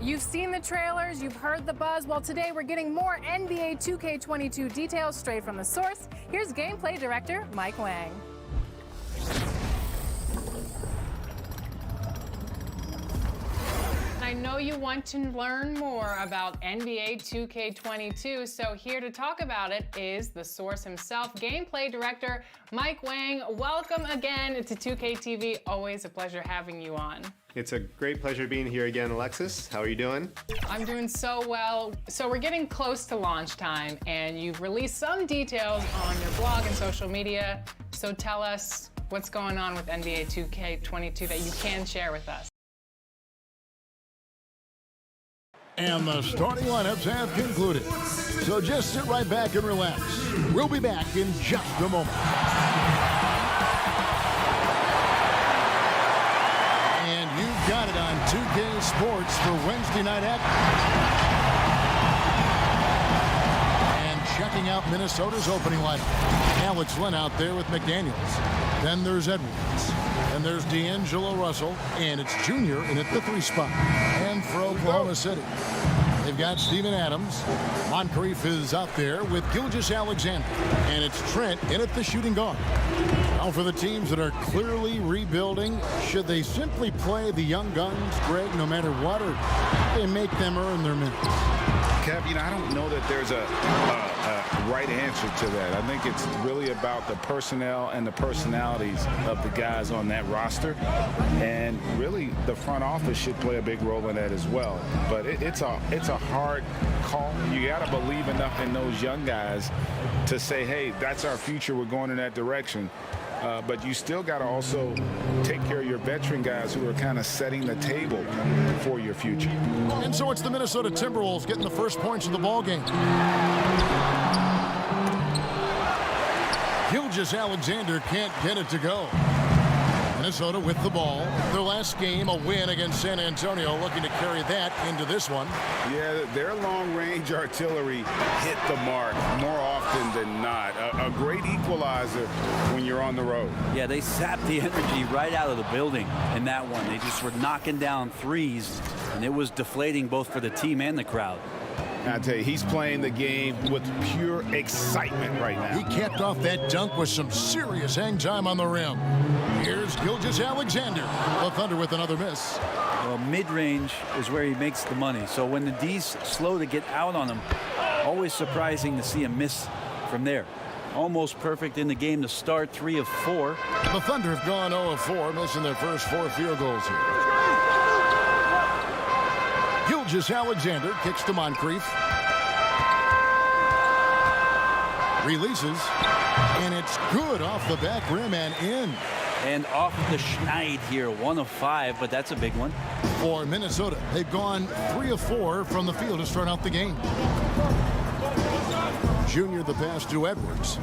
You've seen the trailers, you've heard the buzz. Well, today we're getting more NBA 2K22 details straight from the source. Here's gameplay director Mike Wang. I know you want to learn more about NBA 2K22, so here to talk about it is the source himself, gameplay director Mike Wang. Welcome again to 2K TV. Always a pleasure having you on. It's a great pleasure being here again, Alexis. How are you doing? I'm doing so well. So we're getting close to launch time, and you've released some details on your blog and social media. So tell us what's going on with NBA 2K22 that you can share with us. And the starting lineups have concluded. So just sit right back and relax. We'll be back in just a moment. And you've got it on 2K Sports for Wednesday night action. And checking out Minnesota's opening lineup. Alex Len out there with McDaniels. Then there's Edwards. And there's D'Angelo Russell, and it's Junior in at the 3 spot. And for Oklahoma City, they've got Steven Adams. Moncrief is out there with Gilgeous-Alexander, and it's Trent in at the shooting guard. Now for the teams that are clearly rebuilding, should they simply play the young guns, Greg, no matter what, or they make them earn their minutes? Kev, I don't know that there's a right answer to that. I think it's really about the personnel and the personalities of the guys on that roster. And really, the front office should play a big role in that as well. But it's a hard call. You got to believe enough in those young guys to say, hey, that's our future. We're going in that direction. But you still got to also take care of your veteran guys who are kind of setting the table for your future. And so it's the Minnesota Timberwolves getting the first points of the ball game. Gilgeous-Alexander can't get it to go. Minnesota with the ball. Their last game, a win against San Antonio, looking to carry that into this one. Yeah, their long-range artillery hit the mark more often than not. A great equalizer when you're on the road. Yeah, they sapped the energy right out of the building in that one. They just were knocking down threes, and it was deflating both for the team and the crowd. I tell you, he's playing the game with pure excitement right now. He capped off that dunk with some serious hang time on the rim. Here's Gilgeous-Alexander. The Thunder with another miss. Well, mid-range is where he makes the money. So when the D's slow to get out on him, always surprising to see him miss from there. Almost perfect in the game to start, 3 of 4. The Thunder have gone 0 of 4, missing their first 4 field goals here. Gilgeous-Alexander kicks to Moncrief. Releases, and it's good off the back rim and in. And off the schneid here, 1 of 5, but that's a big one. For Minnesota, they've gone 3 of 4 from the field to start out the game. Junior the pass to Edwards.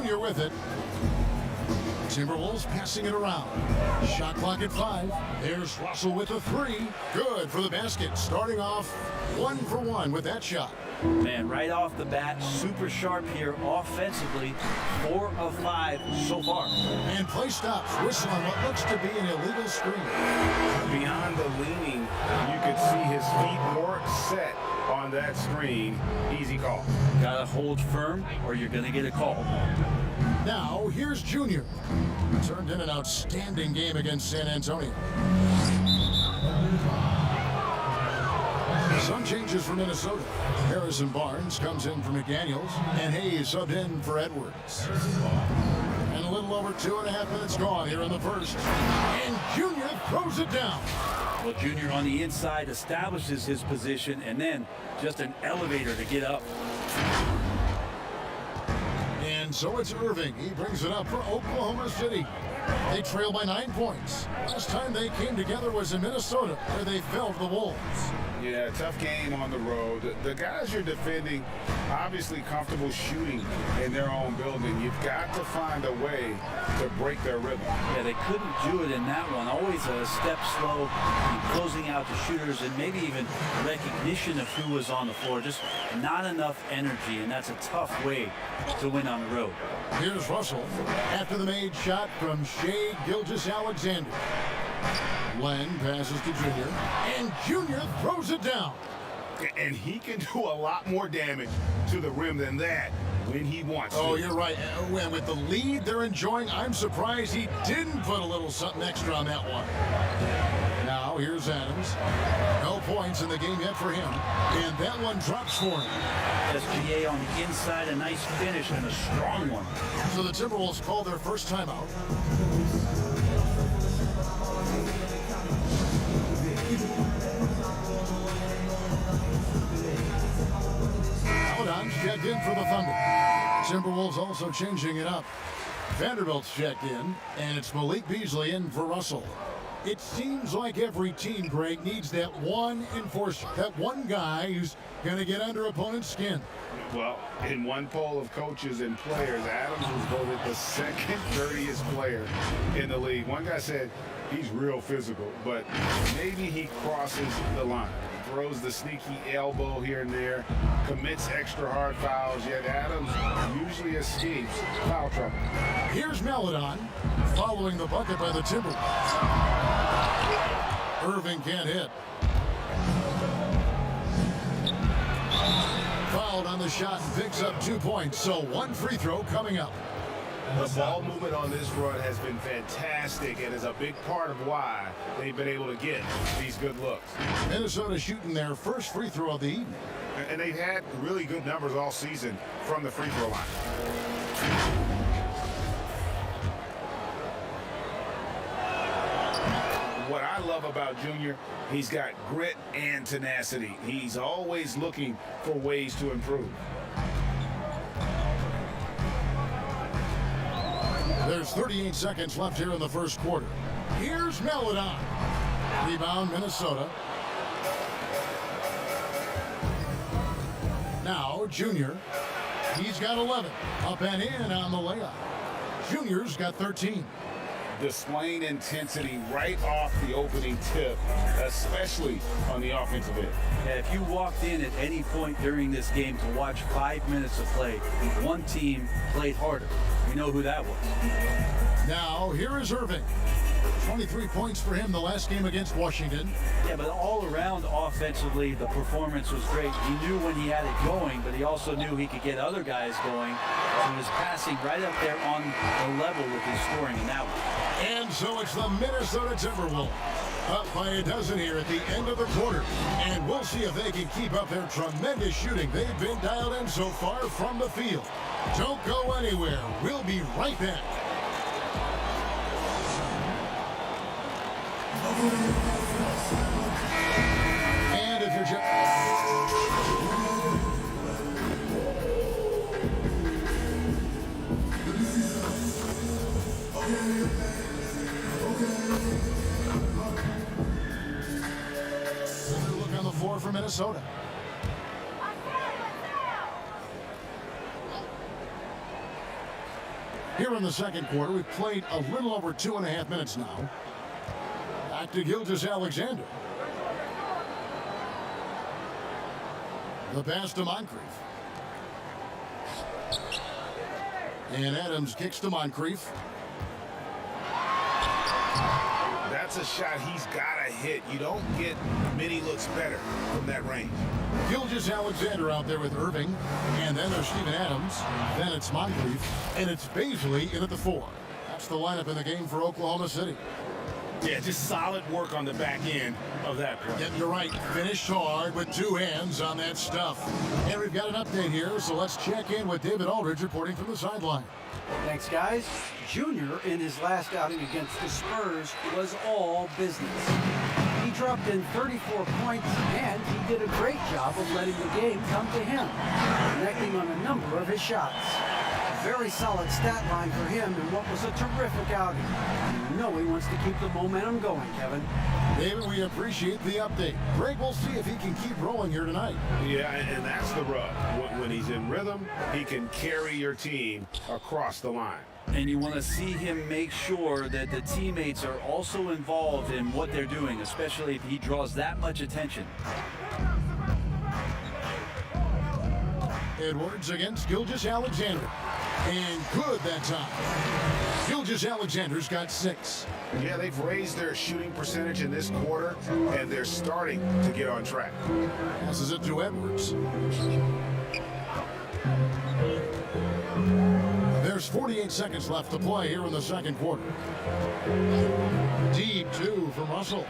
Junior with it. Timberwolves passing it around. Shot clock at 5. There's Russell with a 3. Good for the basket. Starting off 1 for 1 with that shot. Man, right off the bat, super sharp here offensively. 4 of 5 so far. And play stops. Whistle on what looks to be an illegal screen. Beyond the leaning, you could see his feet more set on that screen. Easy call. Gotta hold firm or you're gonna get a call. Now, here's Junior. Turned in an outstanding game against San Antonio. Some changes for Minnesota. Harrison Barnes comes in for McDaniels, and Hayes subbed in for Edwards. And a little over 2.5 minutes gone here in the first. And Junior throws it down. Well, Junior on the inside establishes his position, and then just an elevator to get up. And so it's Irving. He brings it up for Oklahoma City. They trail by 9 points. Last time they came together was in Minnesota, where they fell to the Wolves. Yeah, tough game on the road. The guys you're defending, obviously comfortable shooting in their own building. You've got to find a way to break their rhythm. Yeah, they couldn't do it in that one. Always a step slow in closing out the shooters and maybe even recognition of who was on the floor. Just not enough energy, and that's a tough way to win on the road. Here's Russell after the made shot from Shai Gilgeous-Alexander. Len passes to Junior, and Junior throws it down. And he can do a lot more damage to the rim than that when he wants to. Oh, you're right. And with the lead they're enjoying, I'm surprised he didn't put a little something extra on that one. Now, here's Adams. No points in the game yet for him. And that one drops for him. SGA on the inside, a nice finish and a strong one. So the Timberwolves call their first timeout. Paladon's checked in for the Thunder. Timberwolves also changing it up. Vanderbilt's checked in, and it's Malik Beasley in for Russell. It seems like every team, Greg, needs that one enforcer, that one guy who's going to get under opponent's skin. Well, in one poll of coaches and players, Adams was voted the second dirtiest player in the league. One guy said he's real physical, but maybe he crosses the line. Throws the sneaky elbow here and there, commits extra hard fouls, yet Adams usually escapes foul trouble. Here's Maledon following the bucket by the Timberwolves. Irving can't hit. Fouled on the shot and picks up 2 points, so one free throw coming up. The ball movement on this run has been fantastic and is a big part of why they've been able to get these good looks. Minnesota shooting their first free throw of the evening. And they've had really good numbers all season from the free throw line. What I love about Junior, he's got grit and tenacity. He's always looking for ways to improve. There's 38 seconds left here in the first quarter. Here's Maledon. Rebound, Minnesota. Now, Junior. He's got 11. Up and in on the layup. Junior's got 13. Displaying intensity right off the opening tip, especially on the offensive end. Yeah, if you walked in at any point during this game to watch 5 minutes of play, one team played harder. We know who that was. Now, here is Irving. 23 points for him the last game against Washington. Yeah, but all around offensively, the performance was great. He knew when he had it going, but he also knew he could get other guys going. So he was passing right up there on the level with his scoring in that one. And so it's the Minnesota Timberwolves up by a dozen here at the end of the quarter. And we'll see if they can keep up their tremendous shooting. They've been dialed in so far from the field. Don't go anywhere. We'll be right back. And if you're just... Look on the floor for Minnesota. Here in the second quarter, we've played a little over 2.5 minutes now. Back to Gilgeous-Alexander. The pass to Moncrief. And Adams kicks to Moncrief. That's a shot he's got to hit. You don't get many looks better from that range. Gilgeous-Alexander out there with Irving. And then there's Steven Adams. Then it's Moncrief. And it's Bazley in at the 4. That's the lineup in the game for Oklahoma City. Yeah, just solid work on the back end of that play. Yeah, you're right. Finished hard with 2 hands on that stuff. And we've got an update here, so let's check in with David Aldridge reporting from the sideline. Thanks, guys. Junior, in his last outing against the Spurs, was all business. He dropped in 34 points, and he did a great job of letting the game come to him, connecting on a number of his shots. Very solid stat line for him in what was a terrific outing. You know he wants to keep the momentum going, Kevin. David, we appreciate the update. Greg, we'll see if he can keep rolling here tonight. Yeah, and that's the rub. When he's in rhythm, he can carry your team across the line. And you want to see him make sure that the teammates are also involved in what they're doing, especially if he draws that much attention. Edwards against Gilgeous-Alexander. And good that time. Gilgeous-Alexander's got 6. Yeah, they've raised their shooting percentage in this quarter, and they're starting to get on track. Passes it to Edwards. There's 48 seconds left to play here in the second quarter. Deep 2 from Russell.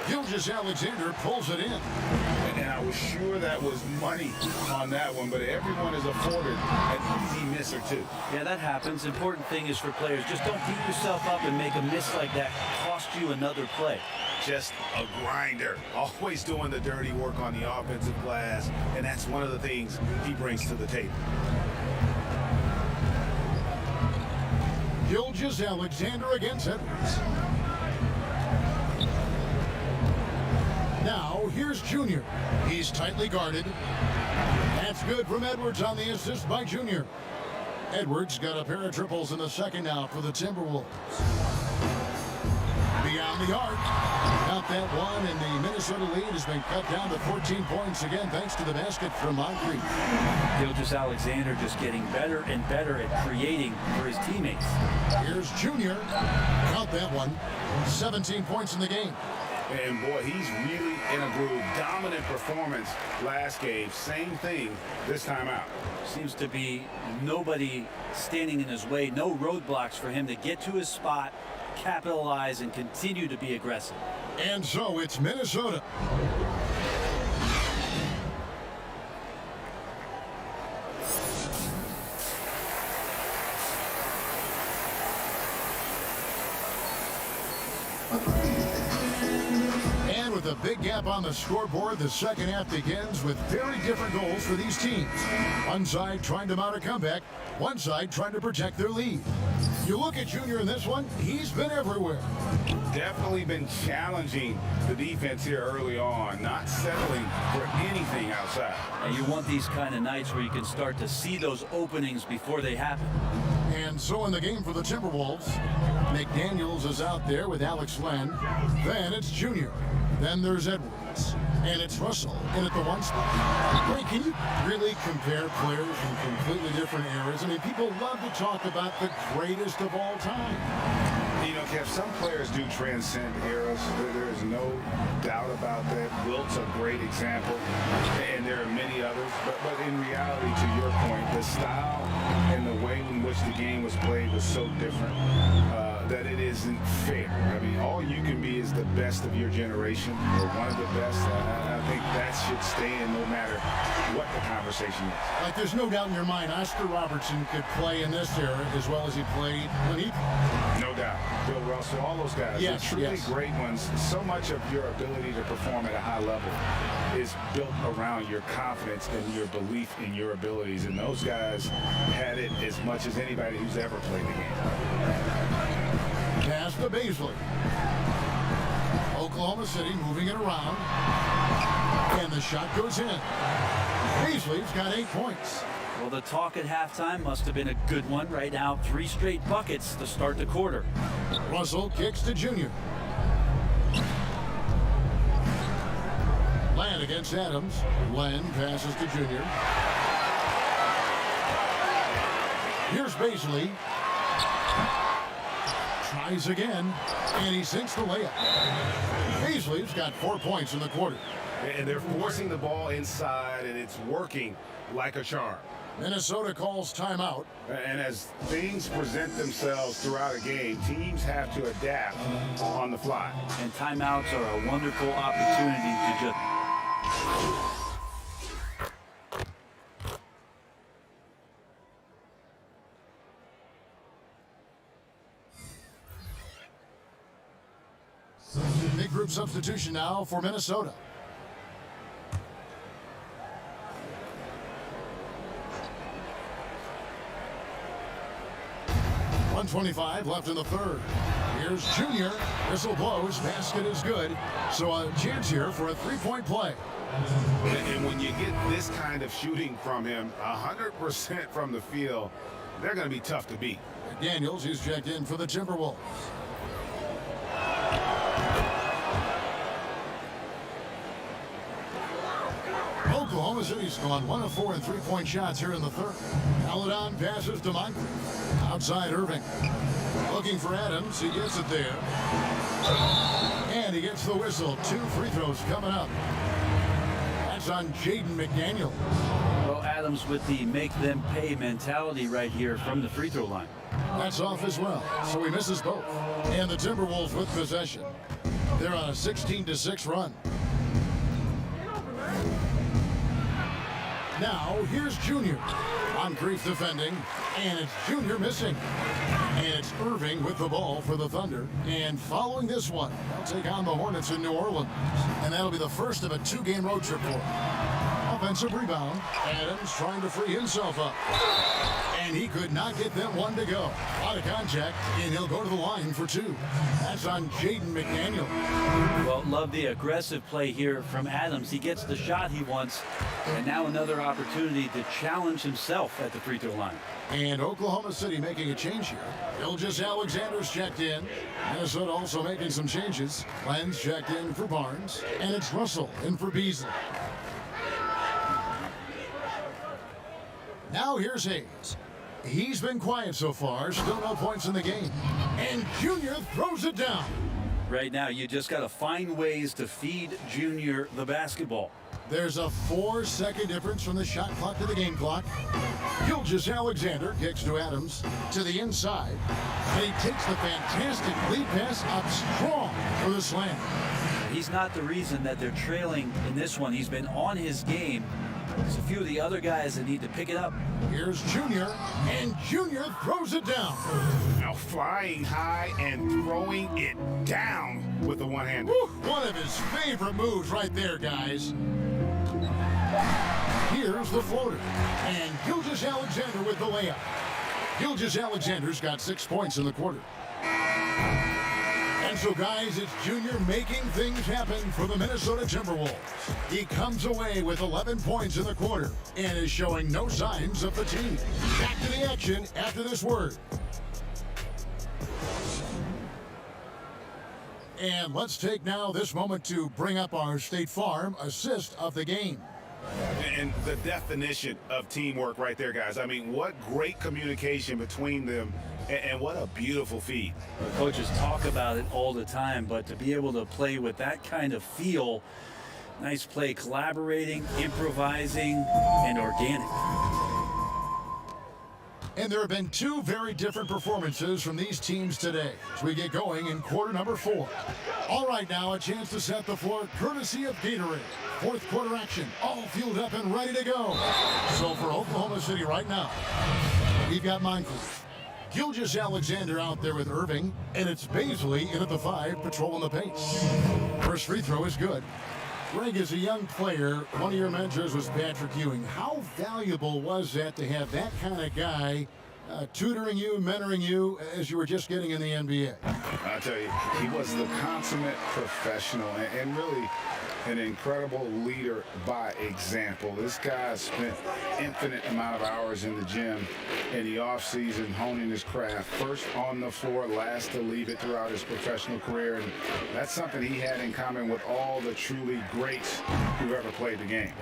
Gilgeous-Alexander pulls it in. And I was sure that was money on that one, but everyone is afforded an easy miss or two. Yeah, that happens. Important thing is for players, just don't beat yourself up and make a miss like that cost you another play. Just a grinder, always doing the dirty work on the offensive glass, and that's one of the things he brings to the table. Gilgeous-Alexander against Edwards. Now, here's Junior. He's tightly guarded. That's good from Edwards on the assist by Junior. Edwards got a pair of triples in the second out for the Timberwolves. Beyond the arc. Got that one, and the Minnesota lead has been cut down to 14 points again thanks to the basket from Moncrief. Gilgeous-Alexander just getting better and better at creating for his teammates. Here's Junior. Count that one. 17 points in the game. And boy, he's really in a groove. Dominant performance last game. Same thing this time out. Seems to be nobody standing in his way. No roadblocks for him to get to his spot, capitalize, and continue to be aggressive. And so it's Minnesota. With a big gap on the scoreboard, the second half begins with very different goals for these teams. One side trying to mount a comeback, one side trying to protect their lead. You look at Junior in this one, he's been everywhere. Definitely been challenging the defense here early on, not settling for anything outside. And you want these kind of nights where you can start to see those openings before they happen. And so in the game for the Timberwolves, McDaniels is out there with Alex Len. Then it's Junior. Then there's Edwards. And it's Russell in at the 1 spot. Wait, can you really compare players from completely different eras? I mean, people love to talk about the greatest of all time. You know, Kev, some players do transcend eras. There is no doubt about that. Wilt's a great example, and there are many others. But in reality, to your point, the style and the way in which the game was played was so different that it isn't fair. I mean, all you can be is the best of your generation, or one of the best. I think that should stay in no matter what the conversation is. Like, there's no doubt in your mind, Oscar Robertson could play in this era as well as he played when he played. No doubt. Bill Russell, all those guys, yes, the truly yes. great ones. So much of your ability to perform at a high level is built around your confidence and your belief in your abilities. And those guys had it as much as anybody who's ever played the game. Pass to Bazley. Oklahoma City moving it around. And the shot goes in. Bazley's got 8 points. Well, the talk at halftime must have been a good one. Right now, 3 straight buckets to start the quarter. Russell kicks to Junior. Len against Adams. Len passes to Junior. Here's Baisley. Tries again, and he sinks the layup. Baisley's got 4 points in the quarter. And they're forcing the ball inside, and it's working like a charm. Minnesota calls timeout. And as things present themselves throughout a game, teams have to adapt on the fly. And timeouts are a wonderful opportunity to just... Big group substitution now for Minnesota. .125 left in the third. Here's Junior. Whistle blows. Basket is good. So a chance here for a three-point play. And when you get this kind of shooting from him, 100% from the field, they're going to be tough to beat. Daniels, he's checked in for the Timberwolves. Oklahoma City's gone 1 of 4 in three-point shots here in the third. Paladon passes to Moncrief. Outside Irving. Looking for Adams. He gets it there. And he gets the whistle. 2 free throws coming up. That's on Jaden McDaniel. Well, Adams with the make-them-pay mentality right here from the free throw line. That's off as well. So he misses both. And the Timberwolves with possession. They're on a 16-6 run. Now, here's Junior. Moncrief defending, and it's Junior missing. And it's Irving with the ball for the Thunder. And following this one, they'll take on the Hornets in New Orleans. And that'll be the first of a 2-game road trip for them. Offensive rebound. Adams trying to free himself up. And he could not get them one to go. A lot of contact, and he'll go to the line for 2. That's on Jaden McDaniel. Well, love the aggressive play here from Adams. He gets the shot he wants, and now another opportunity to challenge himself at the free throw line. And Oklahoma City making a change here. Gilgeous-Alexander's checked in. Minnesota also making some changes. Len's checked in for Barnes, and it's Russell in for Beasley. Now here's Hayes. He's been quiet so far, still no points in the game. And Junior throws it down. Right now, you just got to find ways to feed Junior the basketball. There's a 4-second difference from the shot clock to the game clock. Gilgeous-Alexander kicks to Adams to the inside. And he takes the fantastic lead pass up strong for the slam. He's not the reason that they're trailing in this one. He's been on his game. There's a few of the other guys that need to pick it up. Here's Junior, and Junior throws it down. Now flying high and throwing it down with the one-hander. One of his favorite moves right there, guys. Here's the floater, and Gilgeous-Alexander with the layup. Gilgeous-Alexander's got 6 points in the quarter. And so, guys, it's Junior making things happen for the Minnesota Timberwolves. He comes away with 11 points in the quarter and is showing no signs of fatigue. Back to the action after this word. And let's take now this moment to bring up our State Farm assist of the game. And the definition of teamwork right there, guys. I mean, what great communication between them, and what a beautiful feed. The coaches talk about it all the time, but to be able to play with that kind of feel, nice play, collaborating, improvising, and organic. And there have been 2 very different performances from these teams today as we get going in quarter number 4. All right, now a chance to set the floor courtesy of Gatorade. Fourth quarter action, all fueled up and ready to go. So for Oklahoma City right now, we've got Moncrief. Gilgeous-Alexander out there with Irving, and it's Baisley in at the 5, patrolling the pace. First free throw is good. Greg, as a young player, one of your mentors was Patrick Ewing. How valuable was that to have that kind of guy tutoring you, mentoring you as you were just getting in the NBA? I tell you, he was the consummate professional, and really an incredible leader by example. This guy spent infinite amount of hours in the gym in the offseason honing his craft. First on the floor, last to leave it throughout his professional career. And that's something he had in common with all the truly greats who ever played the game.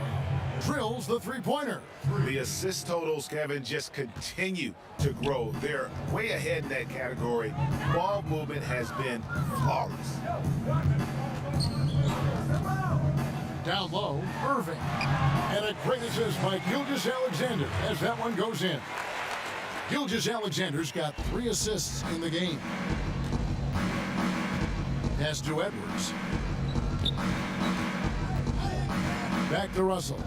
Drills the three-pointer. The assist totals, Kevin, just continue to grow. They're way ahead in that category. Ball movement has been flawless. Down low, Irving. And a great assist by Gilgeous-Alexander as that one goes in. Gilgeous-Alexander's got 3 assists in the game. Pass to Edwards. Back to Russell.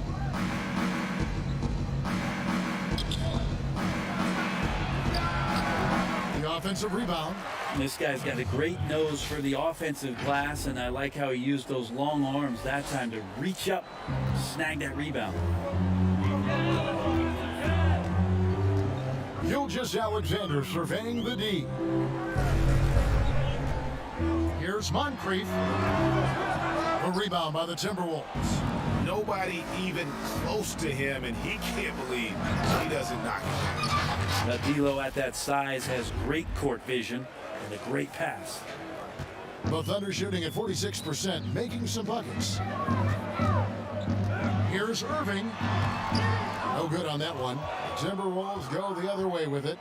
The offensive rebound. This guy's got a great nose for the offensive glass, and I like how he used those long arms that time to reach up, snag that rebound. Gilgeous-Alexander surveying the D. Here's Moncrief. A rebound by the Timberwolves. Nobody even close to him, and he can't believe he doesn't knock it. D'Lo at that size has great court vision and a great pass. The Thunder shooting at 46%, making some buckets. Here's Irving. No good on that one. Timberwolves go the other way with it.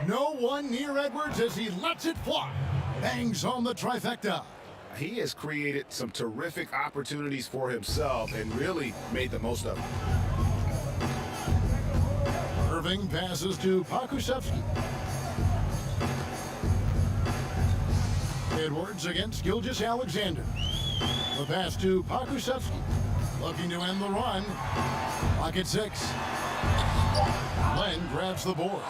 No one near Edwards as he lets it fly. Bangs on the trifecta. He has created some terrific opportunities for himself and really made the most of them. Irving passes to Pokusevski. Edwards against Gilgeous-Alexander. The pass to Pokusevski. Looking to end the run. Clock at 6. Len grabs the board.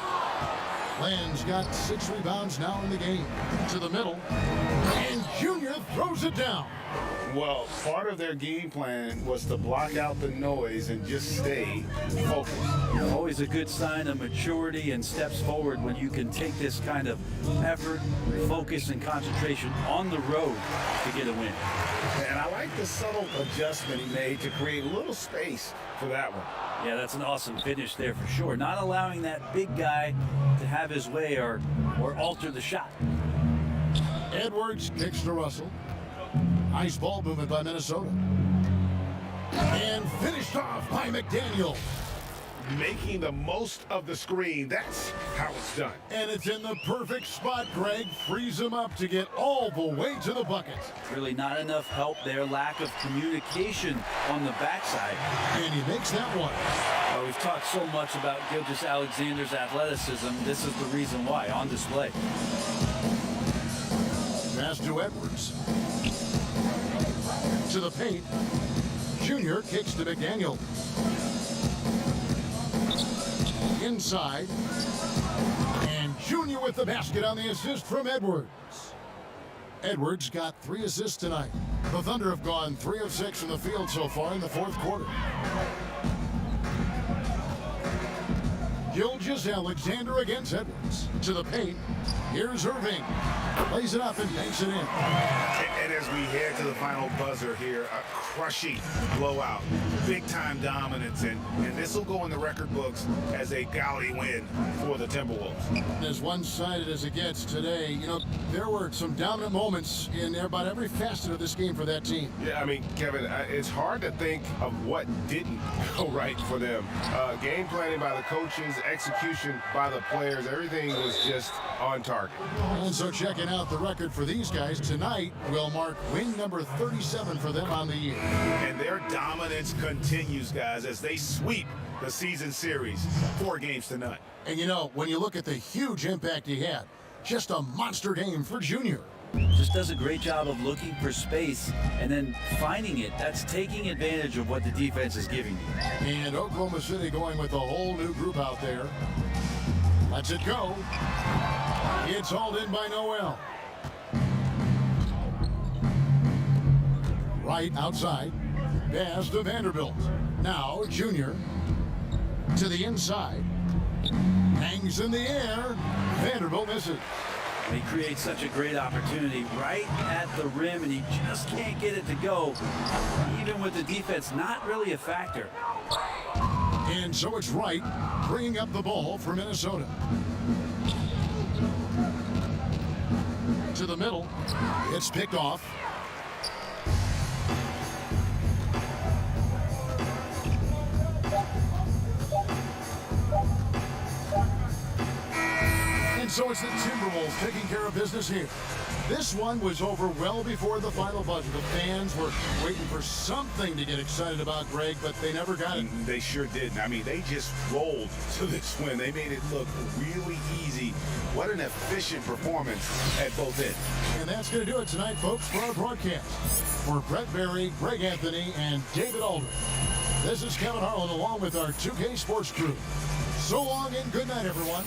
Len's got 6 rebounds now in the game. To the middle. And Junior throws it down. Well, part of their game plan was to block out the noise and just stay focused. Always a good sign of maturity and steps forward when you can take this kind of effort, focus, and concentration on the road to get a win. And I like the subtle adjustment he made to create a little space for that one. Yeah, that's an awesome finish there for sure. Not allowing that big guy to have his way or alter the shot. Edwards kicks to Russell. Nice ball movement by Minnesota. And finished off by McDaniel. Making the most of the screen. That's how it's done. And it's in the perfect spot. Greg frees him up to get all the way to the bucket. Really not enough help there. Lack of communication on the backside. And he makes that one. We've talked so much about Gilgeous-Alexander's athleticism. This is the reason why, on display. Pass to Edwards. To the paint. Junior kicks to McDaniel. Inside. And Junior with the basket on the assist from Edwards. Edwards got 3 assists tonight. The Thunder have gone 3 of 6 from the field so far in the 4th quarter. Gilgeous-Alexander against Edwards. To the paint. Here's Irving. Plays it up and banks it in. And as we head to the final buzzer here, a crushing blowout, big-time dominance, and this will go in the record books as a gaudy win for the Timberwolves. As one-sided as it gets today, you know, there were some dominant moments in about every facet of this game for that team. Yeah, I mean, Kevin, it's hard to think of what didn't go right for them. Game planning by the coaches, execution by the players, everything was just on target. And so checking out the record for these guys tonight will mark win number 37 for them on the year. And their dominance continues, guys, as they sweep the season series 4 games to none. And you know, when you look at the huge impact he had, just a monster game for Junior. Just does a great job of looking for space and then finding it. That's taking advantage of what the defense is giving you. And Oklahoma City going with a whole new group out there. Lets it go. It's hauled in by Noel. Right outside. Pass to Vanderbilt. Now Junior to the inside. Hangs in the air. Vanderbilt misses. He creates such a great opportunity right at the rim, and he just can't get it to go, even with the defense not really a factor. And so it's Wright bringing up the ball for Minnesota. To the middle. It's picked off. And so it's the Timberwolves taking care of business here. This one was over well before the final buzzer. The fans were waiting for something to get excited about, Greg, but they never got it. They sure didn't. I mean, they just rolled to this win. They made it look really easy. What an efficient performance at both ends. And that's going to do it tonight, folks, for our broadcast. For Brett Berry, Greg Anthony, and David Aldridge, this is Kevin Harlan along with our 2K Sports crew. So long and good night, everyone.